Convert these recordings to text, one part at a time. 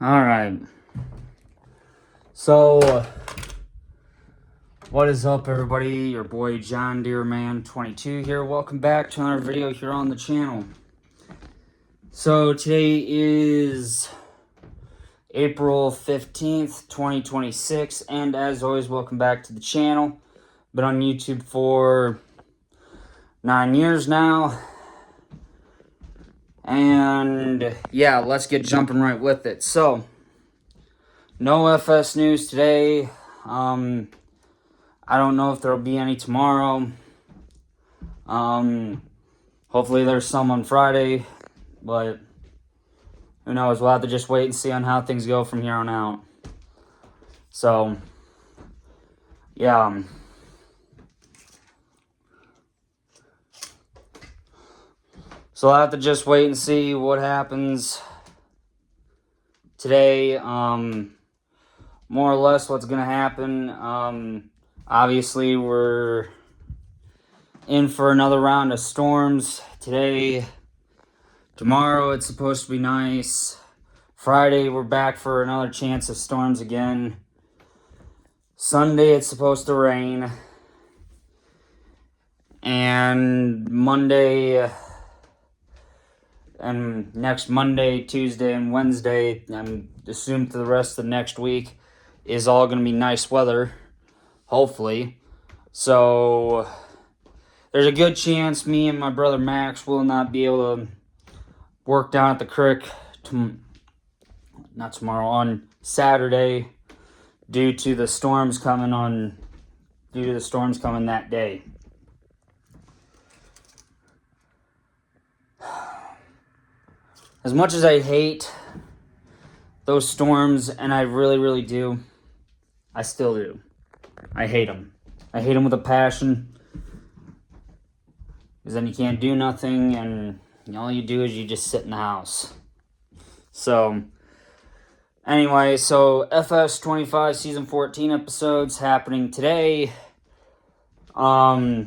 Alright. So, what is up, everybody? Your boy John Deere Man 22 here. Welcome back to another video here on the channel. So, today is April 15th, 2026. And as always, welcome back to the channel. Been on YouTube for 9 years now. And yeah, let's get jumping right with it. So, no FS news today. I don't know if there'll be any tomorrow. Hopefully there's some on Friday, but who knows? We'll have to just wait and see on how things go from here on out. So, yeah. So I'll have to just wait and see what happens today. More or less what's going to happen. Obviously, we're in for another round of storms today. Tomorrow, it's supposed to be nice. Friday, we're back for another chance of storms again. Sunday, it's supposed to rain. And Monday, and next Monday, Tuesday, and Wednesday, I'm assuming for the rest of the next week, is all going to be nice weather, hopefully. So, there's a good chance me and my brother Max will not be able to work down at the creek on Saturday due to the storms coming that day. As much as I hate those storms, and I really, really do, I still do. I hate them. I hate them with a passion. Because then you can't do nothing, and all you do is you just sit in the house. So, anyway, so FS 25 Season 14 episodes happening today. Now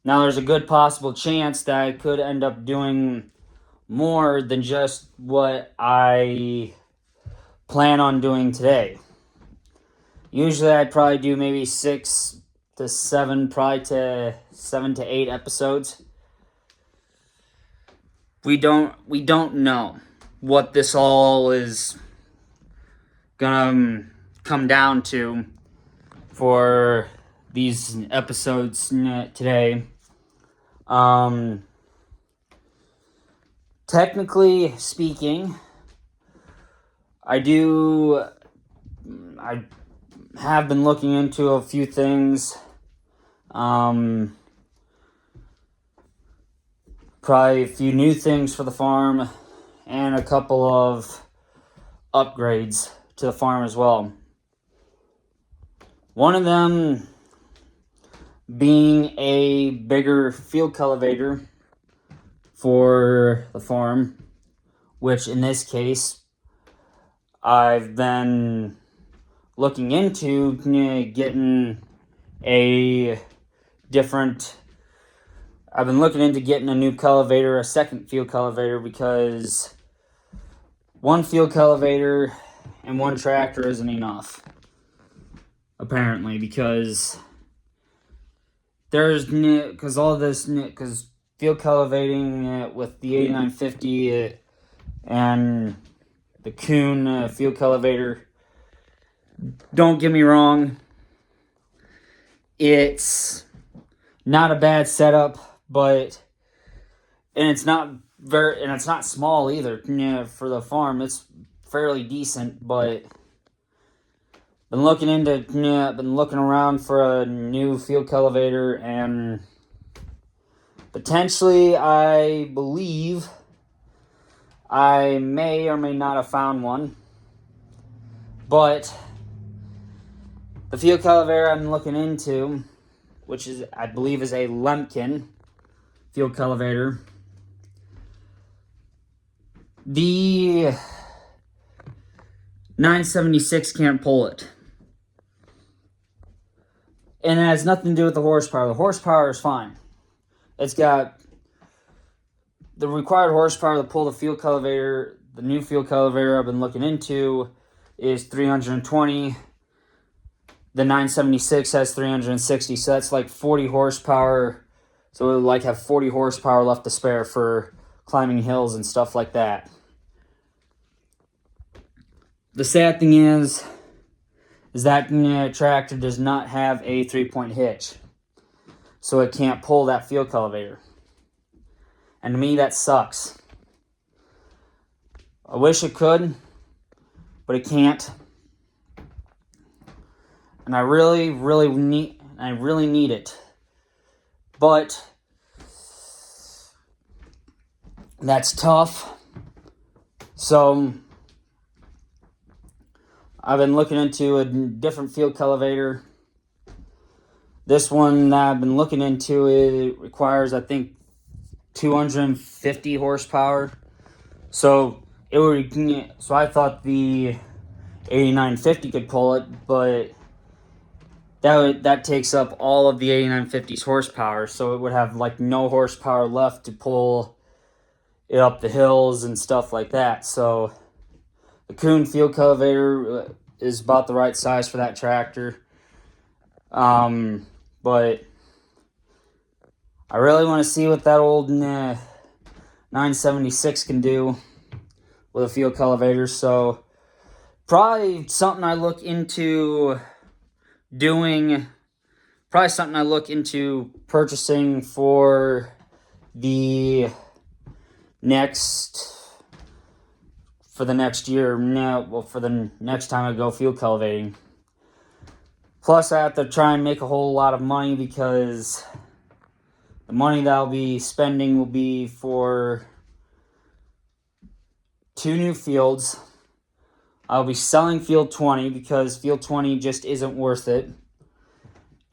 there's a good possible chance that I could end up doing more than just what I plan on doing today. Usually I'd probably do maybe 6 to 7, probably to 7 to 8 episodes. We don't know what this all is gonna come down to for these episodes today. Technically speaking, I have been looking into a few things. Probably a few new things for the farm and a couple of upgrades to the farm as well. One of them being a bigger field cultivator for the farm, which in this case I've been looking into getting a new cultivator, a second field cultivator, because one field cultivator and one tractor isn't enough, apparently, because field cultivating with the 8950 and the Kuhn field cultivator, don't get me wrong, it's not a bad setup, and it's not small either. For the farm, it's fairly decent, but been looking around for a new field cultivator, and potentially I believe I may or may not have found one. But the field cultivator I'm looking into, which I believe is a Lemken field cultivator, the 976 can't pull it. And it has nothing to do with the horsepower. The horsepower is fine. It's got the required horsepower to pull the field cultivator the new field cultivator I've been looking into is 320. The 976 has 360, so that's like 40 horsepower. So it would like have 40 horsepower left to spare for climbing hills and stuff like that. The sad thing is that tractor does not have a 3-point hitch. So it can't pull that field cultivator. And to me, that sucks. I wish it could, but it can't. And I really need it. But that's tough. So I've been looking into a different field cultivator. This one that I've been looking into, it requires, I think, 250 horsepower. So I thought the 8950 could pull it, but that takes up all of the 8950's horsepower, so it would have like no horsepower left to pull it up the hills and stuff like that. So the Kuhn field cultivator is about the right size for that tractor. But I really want to see what that old 976 can do with a field cultivator. So probably something I look into purchasing for the next year. For the next time I go field cultivating. Plus, I have to try and make a whole lot of money because the money that I'll be spending will be for 2 new fields. I'll be selling Field 20 because Field 20 just isn't worth it.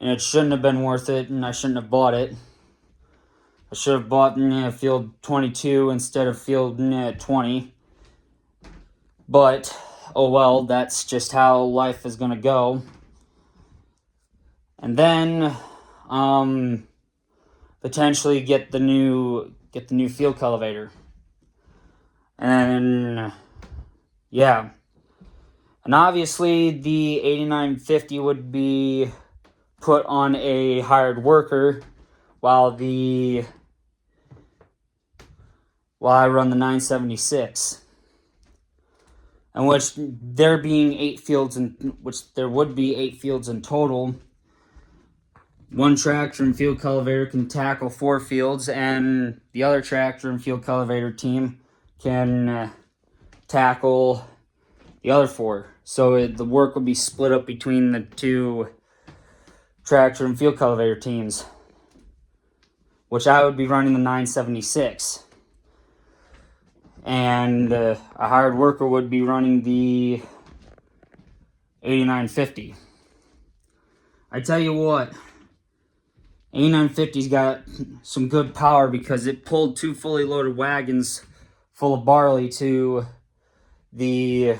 And it shouldn't have been worth it, and I shouldn't have bought it. I should have bought Field 22 instead of Field 20. But, oh well, that's just how life is going to go. And then, potentially get the new field cultivator. And, yeah. And obviously, the 8950 would be put on a hired worker while I run the 976. And which there being 8 fields, which there would be 8 fields in total. One tractor and field cultivator can tackle 4 fields, and the other tractor and field cultivator team can tackle the other 4. So the work would be split up between the 2 tractor and field cultivator teams, which I would be running the 976. And a hired worker would be running the 8950. I tell you what, 8950's got some good power because it pulled 2 fully loaded wagons full of barley to the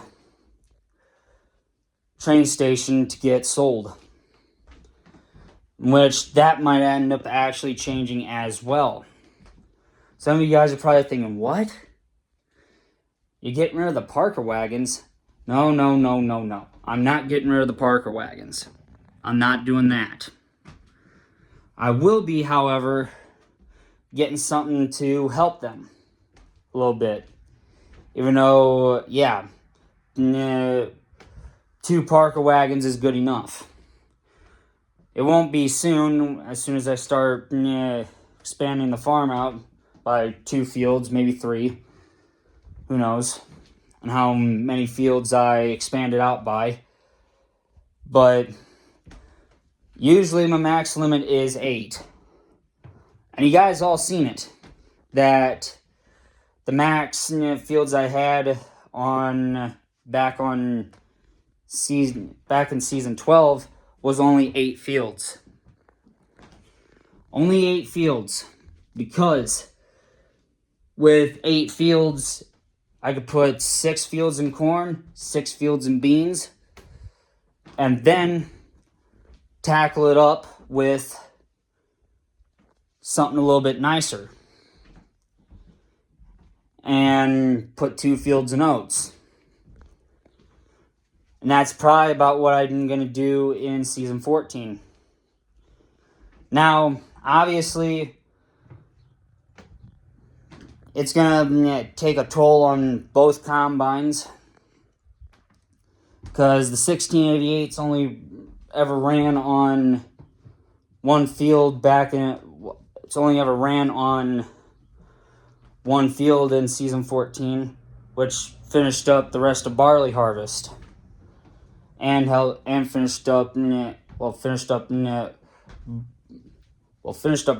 train station to get sold. Which that might end up actually changing as well. Some of you guys are probably thinking, what? You're getting rid of the Parker wagons? No. I'm not getting rid of the Parker wagons. I'm not doing that. I will be, however, getting something to help them a little bit. Even though, 2 Parker wagons is good enough. It won't be soon, as soon as I start expanding the farm out by 2 fields, maybe 3. Who knows? And how many fields I expand it out by. But usually my max limit is 8. And you guys all seen it. That the max fields I had back in season 12 was only 8 fields. Only 8 fields. Because with 8 fields, I could put 6 fields in corn, 6 fields in beans, and then tackle it up with something a little bit nicer. and put 2 fields of oats. And that's probably about what I'm going to do in season 14. Now, obviously, it's going to take a toll on both combines, because the 1688's only ever ran on one field it's only ever ran on one field in season 14, which finished up the rest of barley harvest. And finished up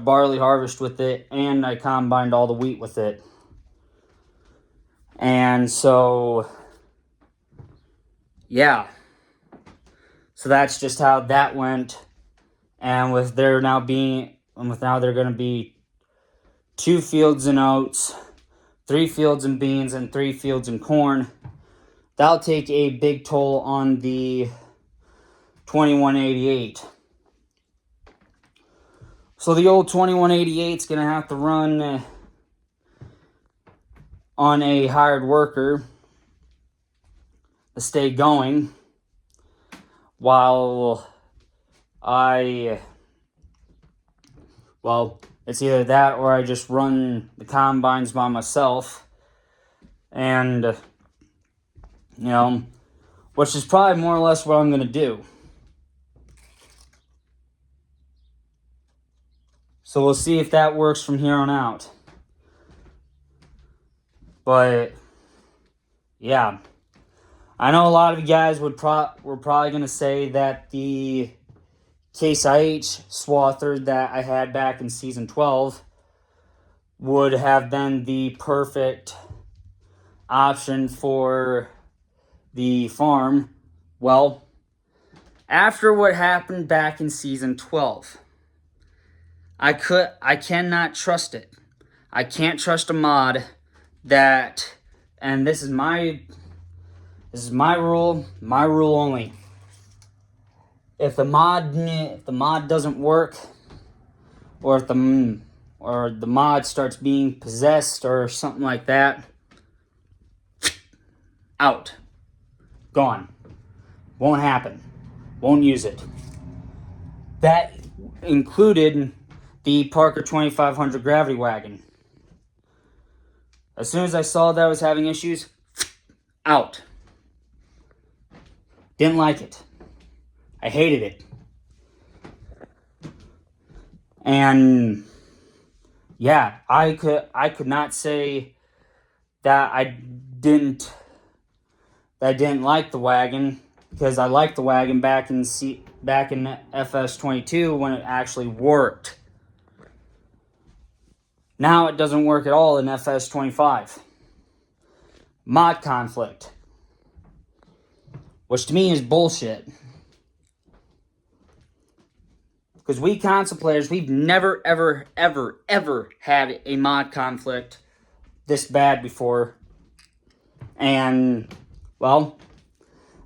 barley harvest with it, and I combined all the wheat with it. And so, yeah. So that's just how that went. And with there now going to be 2 fields in oats, 3 fields in beans, and 3 fields in corn, that'll take a big toll on the 2188. So the old 2188 is going to have to run on a hired worker to stay going, while it's either that or I just run the combines by myself, and which is probably more or less what I'm going to do. So we'll see if that works from here on out. But, yeah. I know a lot of you guys were probably going to say that the Case IH swather that I had back in season 12 would have been the perfect option for the farm. Well, after what happened back in season 12, I cannot trust it. I can't trust a mod that, and this is my rule only. If the mod doesn't work, or if the mod starts being possessed or something like that, out. Gone. Won't happen. Won't use it. That included the Parker 2500 Gravity Wagon. As soon as I saw that I was having issues, out. Didn't like it. I hated it. And yeah, I could not say that I didn't like the wagon, because I liked the wagon back in FS22 when it actually worked. Now it doesn't work at all in FS25. Mod conflict, which to me is bullshit. Because we console players, we've never, ever, ever, ever had a mod conflict this bad before. And, well,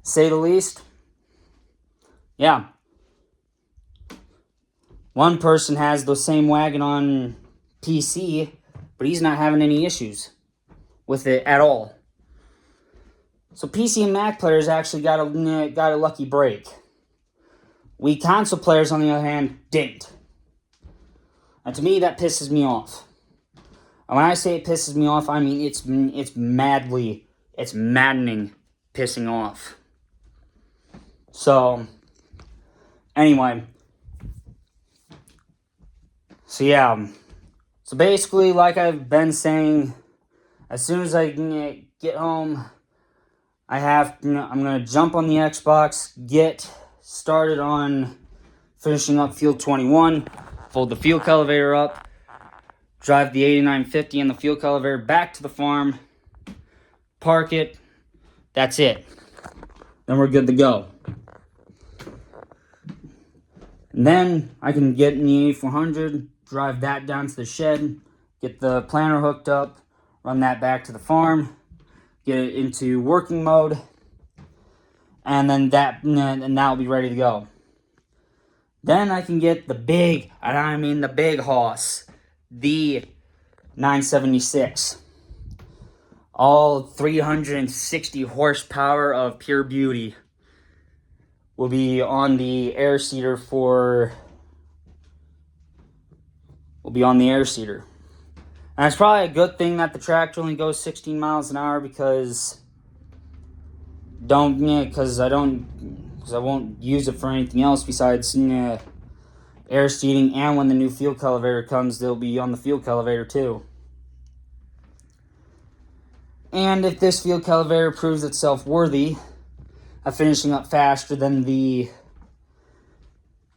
say the least, yeah. One person has the same wagon on PC, but he's not having any issues with it at all. So PC and Mac players actually got a lucky break. We console players, on the other hand, didn't. And to me, that pisses me off. And when I say it pisses me off, I mean it's maddening pissing off. So, anyway. So, yeah. So, basically, like I've been saying, as soon as I get home, I'm going to jump on the Xbox, get started on finishing up Field 21, fold the fuel cultivator up, drive the 8950 and the fuel cultivator back to the farm, park it, that's it. Then we're good to go. And then I can get in the 8400, drive that down to the shed, get the planter hooked up, run that back to the farm, get it into working mode, and then that'll be ready to go. Then I can get the big hoss, the 976. All 360 horsepower of pure beauty will be on the air seeder And it's probably a good thing that the tractor only goes 16 miles an hour because I won't use it for anything else besides air seeding, and when the new fuel cultivator comes, they'll be on the fuel cultivator too. And if this fuel cultivator proves itself worthy of finishing up faster than the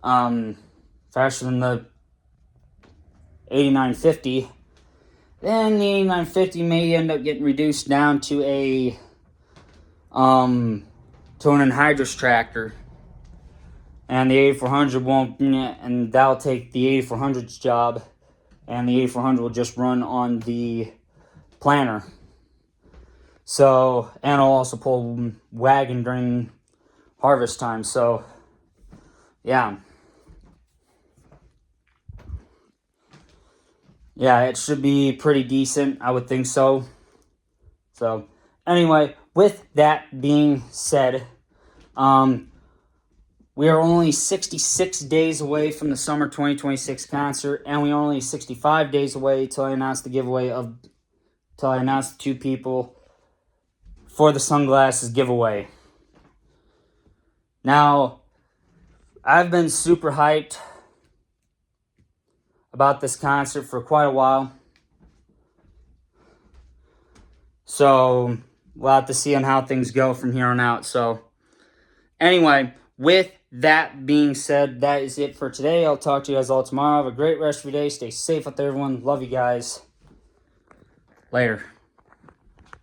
8950, then the 8950 may end up getting reduced down to a an anhydrous tractor, and the 8400 won't, and that'll take the 8400's job, and the 8400 will just run on the planter. So, and I'll also pull wagon during harvest time. So, yeah. Yeah, it should be pretty decent. I would think so. So, anyway, with that being said, we are only 66 days away from the summer 2026 concert, and we are only 65 days away till I announce the two people for the sunglasses giveaway. Now, I've been super hyped about this concert for quite a while. So, we'll have to see on how things go from here on out. So, anyway, with that being said, that is it for today. I'll talk to you guys all tomorrow. Have a great rest of your day. Stay safe out there, everyone. Love you guys. Later.